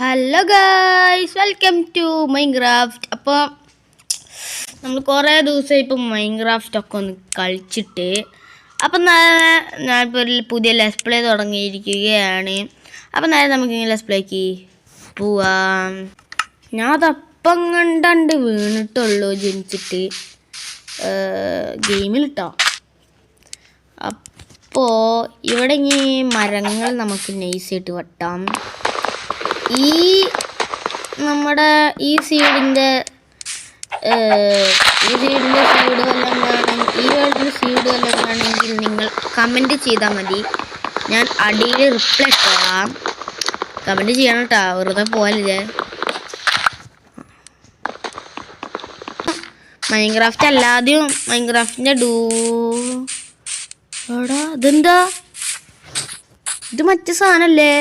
Hello guys, welcome to Minecraft. അപ്പോൾ നമ്മൾ കുറേ ദിവസമായി ഇപ്പം മൈൻക്രാഫ്റ്റൊക്കെ ഒന്ന് കളിച്ചിട്ട് അപ്പം ഞാനിപ്പോൾ ഒരു പുതിയ ലെസ് പ്ലേ തുടങ്ങിയിരിക്കുകയാണ്. അപ്പം നേരെ നമുക്കിങ്ങനെ ലെസ് പ്ലേക്ക് പോവാം. ഞാൻ അതപ്പം കണ്ടണ്ട് വീണിട്ടുള്ളൂ ജനിച്ചിട്ട് ഗെയിമിലിട്ടോ. അപ്പോൾ ഇവിടെ ഇനി മരങ്ങൾ നമുക്ക് നൈസായിട്ട് വെട്ടാം. നമ്മുടെ ഈ സീഡിൻ്റെ സീഡ് വല്ലതും ഈ വേൾഡിൻ്റെ സീഡ് വല്ലതും വേണമെങ്കിൽ നിങ്ങൾ കമൻറ്റ് ചെയ്താൽ മതി. ഞാൻ അടിയിൽ റിപ്ലൈ ഇട്ടോളാം. കമൻറ്റ് ചെയ്യണം കേട്ടോ, വെറുതെ പോകല്ലേ. മൈൻക്രാഫ്റ്റ് അല്ലാതെയും മൈൻക്രാഫ്റ്റിൻ്റെ എടാ ഇതെന്താ, ഇത് മറ്റേ സാധനല്ലേ?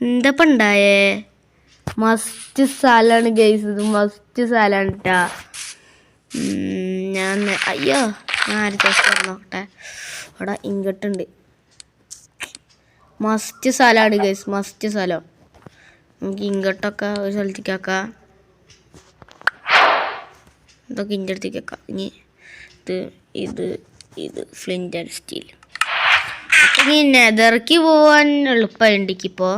എന്താ ഉണ്ടായേ? മസ്റ്റ് സ്ഥലമാണ് ഗൈസ്, ഇത് മസ്റ്റ് സ്ഥലമാണ് കേട്ടാ. അയ്യോ ഞാൻ ആര് നോക്കട്ടെ. അവിടെ ഇങ്ങോട്ടുണ്ട്. മസ്റ്റ് സ്ഥലമാണ് ഗൈസ്, മസ്റ്റ് സ്ഥലം. നമുക്ക് ഇങ്ങോട്ടൊക്കെ ഒരു സ്ഥലത്തേക്കാക്കാം. ഇതൊക്കെ ഇൻ്റെ അടുത്തേക്ക് വെക്കാം. ഇനി ഇത് ഫ്ലിൻ്റ് ആൻഡ് സ്റ്റീൽ. അപ്പം ഈ നെതർക്ക് പോകാൻ എളുപ്പമുണ്ട് എനിക്കിപ്പോൾ.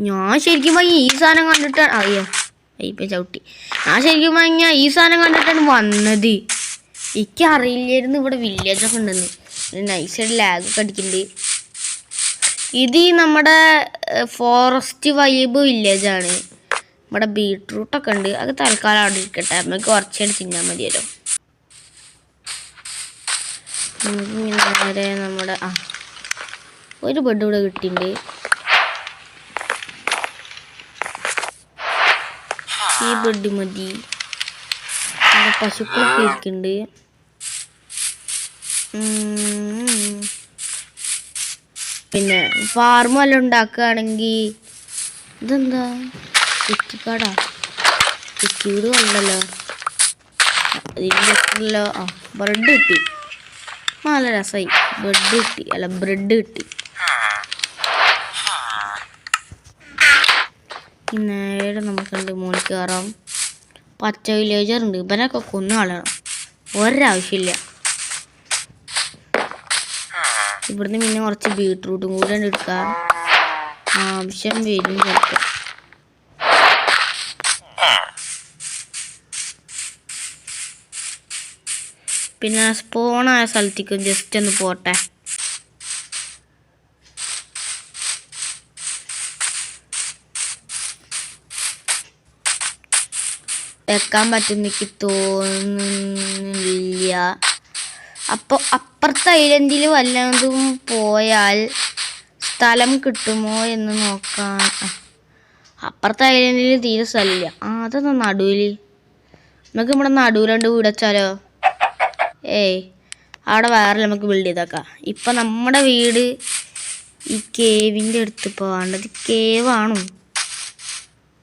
ഞാൻ ശരിക്കും ഈ സാധനം കണ്ടിട്ടാണ് ഇപ്പം ചവിട്ടി. ഞാൻ ശരിക്കും പറഞ്ഞാൽ ഈ സാധനം കണ്ടിട്ടാണ് വന്നത്. എനിക്കറിയില്ലായിരുന്നു ഇവിടെ വില്ലേജൊക്കെ ഉണ്ടെന്ന്. നൈസായിട്ട് ലാഗൊക്കെ അടിക്കുന്നുണ്ട്. ഇത് നമ്മുടെ ഫോറസ്റ്റ് വൈബ് വില്ലേജാണ്. ഇവിടെ ബീട്രൂട്ടൊക്കെ ഉണ്ട്. അത് തൽക്കാലം അവിടെ ഇരിക്കട്ടെ, നമുക്ക് കുറച്ചായിട്ട് തിന്നാൻ മതിയല്ലോ. നേരെ നമ്മുടെ ഒരു ബെഡ് ഇവിടെ കിട്ടിയിട്ടുണ്ട്. ഈ ബെഡ് മതി. പശുക്കളൊക്കെ ഇരിക്കുന്നുണ്ട്. പിന്നെ ഫാർം വല്ലതും ഉണ്ടാക്കുകയാണെങ്കിൽ ഇതെന്താ കുറ്റിക്കാടാ? കുറ്റിവീട് കണ്ടല്ലോ. അതിൻ്റെ ബ്രെഡ് കിട്ടി. നല്ല രസമായി. ബ്രെഡ് കിട്ടി. നേരെ നമുക്കുണ്ട് മോളിൽ കയറാം. പച്ച വില്ലേജർ ഉണ്ട്. ഇവനൊക്കെ കൊന്നു കളയണം, ഒരാവശ്യമില്ല. ഇവിടുന്ന് പിന്നെ കുറച്ച് ബീട്രൂട്ടും കൂടെ എടുക്കാം, ആവശ്യം വരും ചിലപ്പോൾ. പിന്നെ സ്പോണായ സ്ഥലത്തേക്കും ജസ്റ്റ് ഒന്ന് പോട്ടെ. വെക്കാൻ പറ്റുന്നെനിക്ക് തോന്നുന്നില്ല. അപ്പോൾ അപ്പുറത്തെ ഐലൻഡിൽ വല്ലതും പോയാൽ സ്ഥലം കിട്ടുമോ എന്ന് നോക്കാൻ. അപ്പുറത്തെ ഐലൻഡിൽ തീരെ സ്ഥലമില്ല. അതെന്താ നടുവിൽ? നമുക്ക് ഇവിടെ നടുവിലുണ്ട് വീട് വെച്ചാലോ? അവിടെ വേറെ നമുക്ക് ബിൽഡ് ചെയ്തേക്കാം. ഇപ്പം നമ്മുടെ വീട് ഈ കേവിൻ്റെ അടുത്ത് പോകാണ്ടത്. കേവാണോ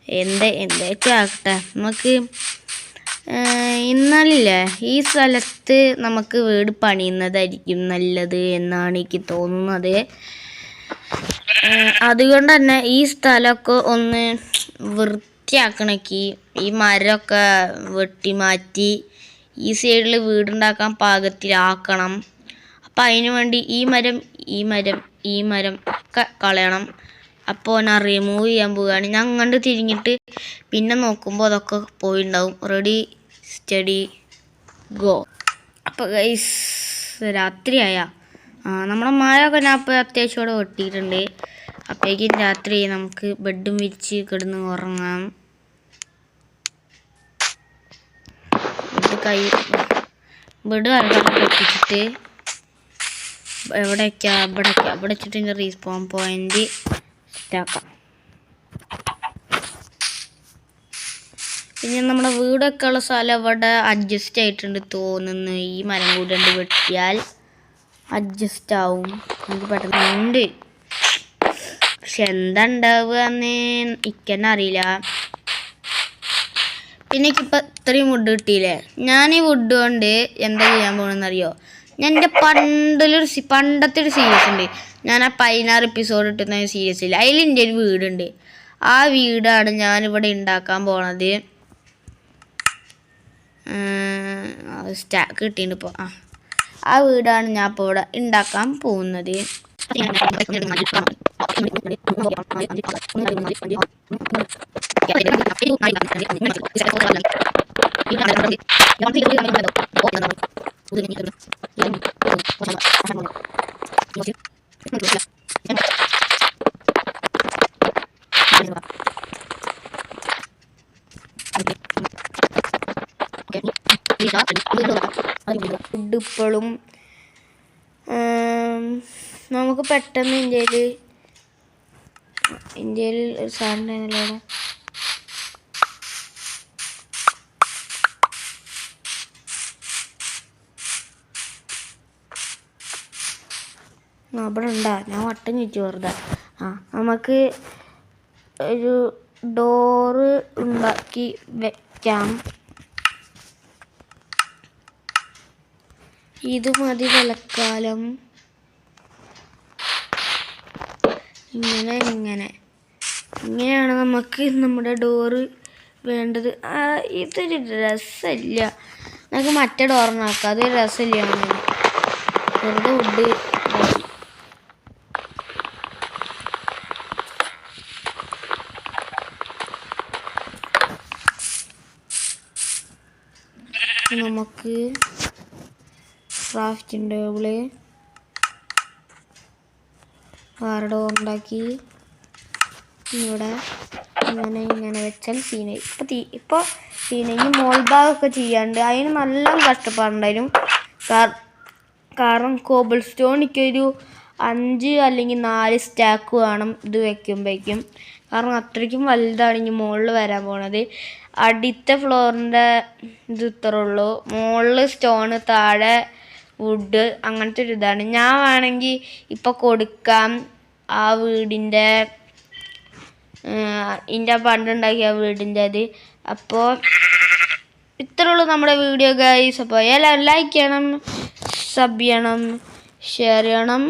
എന്തൊക്കെ ആക്കട്ടെ. നമുക്ക് ഇന്നലെ ഈ സ്ഥലത്ത് നമുക്ക് വീട് പണിയുന്നതായിരിക്കും നല്ലത് എന്നാണ് എനിക്ക് തോന്നുന്നത്. അതുകൊണ്ട് തന്നെ ഈ സ്ഥലമൊക്കെ ഒന്ന് വൃത്തിയാക്കണമെങ്കിൽ ഈ മരമൊക്കെ വെട്ടിമാറ്റി ഈ സൈഡിൽ വീടുണ്ടാക്കാൻ പാകത്തിലാക്കണം. അപ്പം അതിനു വേണ്ടി ഈ മരം ഒക്കെ കളയണം. അപ്പോൾ ഞാൻ റിമൂവ് ചെയ്യാൻ പോവുകയാണ്. ഞാൻ അങ്ങോട്ട് തിരിഞ്ഞിട്ട് പിന്നെ നോക്കുമ്പോൾ അതൊക്കെ പോയിണ്ടാവും. Ready study go. അപ്പോൾ ഗൈസ് രാത്രിയായ നമ്മുടെ മഴയൊക്കെ ഞാൻ ഇപ്പോൾ അത്യാവശ്യം ഇവിടെ വെട്ടിയിട്ടുണ്ട്. അപ്പോഴേക്കും രാത്രി നമുക്ക് ബെഡും വിരിച്ച് കിടന്ന് ഉറങ്ങാം. ബെഡ് വരകളൊക്കെ വെച്ചിട്ട് ഇവിടെ വെച്ചിട്ട് ഇതിൻ്റെ റീസ്പോൺ പോയിന്റ് സെറ്റാക്കാം. പിന്നെ നമ്മുടെ വീടൊക്കെ ഉള്ള സ്ഥലം ഇവിടെ അഡ്ജസ്റ്റ് ആയിട്ടുണ്ട് തോന്നുന്നു. ഈ മരം കൂടെ വെട്ടിയാൽ അഡ്ജസ്റ്റ് ആവും. നമുക്ക് പെട്ടെന്നുണ്ട്. പക്ഷെ എന്താ ഉണ്ടാവുക എന്ന് ഇക്കെന്നെ അറിയില്ല. പിന്നെ എനിക്കിപ്പോൾ ഇത്രയും വുഡ് കിട്ടിയില്ലേ. ഞാൻ ഈ വുഡ് കൊണ്ട് എന്താ ചെയ്യാൻ പോകണമെന്നറിയോ? ഞാൻ എൻ്റെ പണ്ടത്തെ ഒരു സീരീസ് ഉണ്ട്. ഞാൻ ആ 16 എപ്പിസോഡ് ഇട്ടുന്ന ഒരു സീരീസിൽ അതിൽ എൻ്റെ ഒരു വീടുണ്ട്. ആ വീടാണ് ഞാനിവിടെ ഉണ്ടാക്കാൻ പോണത്. സ്റ്റാക്ക് കിട്ടിയിട്ടുണ്ട് ഇപ്പോൾ. ആ വീടാണ് ഞാൻ ഇപ്പോൾ ഇവിടെ ഉണ്ടാക്കാൻ പോകുന്നത്. ഫുഡ് ഇപ്പോഴും നമുക്ക് പെട്ടെന്ന് ഇന്ത്യയിൽ ഒരു സാധനം ഉണ്ടായിരുന്നല്ലോ. അവിടെ ഉണ്ടാ, ഞാൻ വട്ടം ചുറ്റി വെറുതെ. നമുക്ക് ഒരു ഡോറ് ഉണ്ടാക്കി വെക്കാം. ഇത് മതി തൽക്കാലം. ഇങ്ങനെയാണ് നമുക്ക് നമ്മുടെ ഡോറ് വേണ്ടത്. ഇതൊരു രസമില്ല, നമുക്ക് മറ്റേ ഡോറിനാക്കാം. അതൊരു രസമില്ല. വെറുതെ വുഡ് നമുക്ക് ക്രാഫ്റ്റിംഗ് ടേബിള് വേറെ ഡോർ ഉണ്ടാക്കി ഇവിടെ ഇങ്ങനെ വെച്ചാൽ സീനായി. ഇപ്പോൾ സീനയും മോൾ ഭാഗമൊക്കെ ചെയ്യാണ്ട് അതിന് നല്ല കഷ്ടപ്പാടുണ്ടായിരുന്നു. കാരണം കോബിൾ സ്റ്റോൺ എനിക്കൊരു 5 അല്ലെങ്കിൽ 4 സ്റ്റാക്ക് വേണം ഇത് വെക്കുമ്പോഴേക്കും. കാരണം അത്രയ്ക്കും വലുതാണ് ഇനി മുകളിൽ വരാൻ പോണത്. അടിത്തെ ഫ്ലോറിൻ്റെ ഇത് ഇത്രേ ഉള്ളൂ. മുകളിൽ സ്റ്റോണ്, താഴെ വുഡ്, അങ്ങനത്തെ ഒരു ഇതാണ്. ഞാൻ വേണമെങ്കിൽ ഇപ്പോൾ കൊടുക്കാം ആ വീടിൻ്റെ പണ്ടുണ്ടാക്കിയ വീടിൻ്റെ അത്. അപ്പോൾ ഇത്രേ ഉള്ളൂ നമ്മുടെ വീഡിയോ ഗൈസ്. അപ്പോൾ എല്ലാവരും ലൈക്ക് ചെയ്യണം, സബ് ചെയ്യണം, ഷെയർ ചെയ്യണം.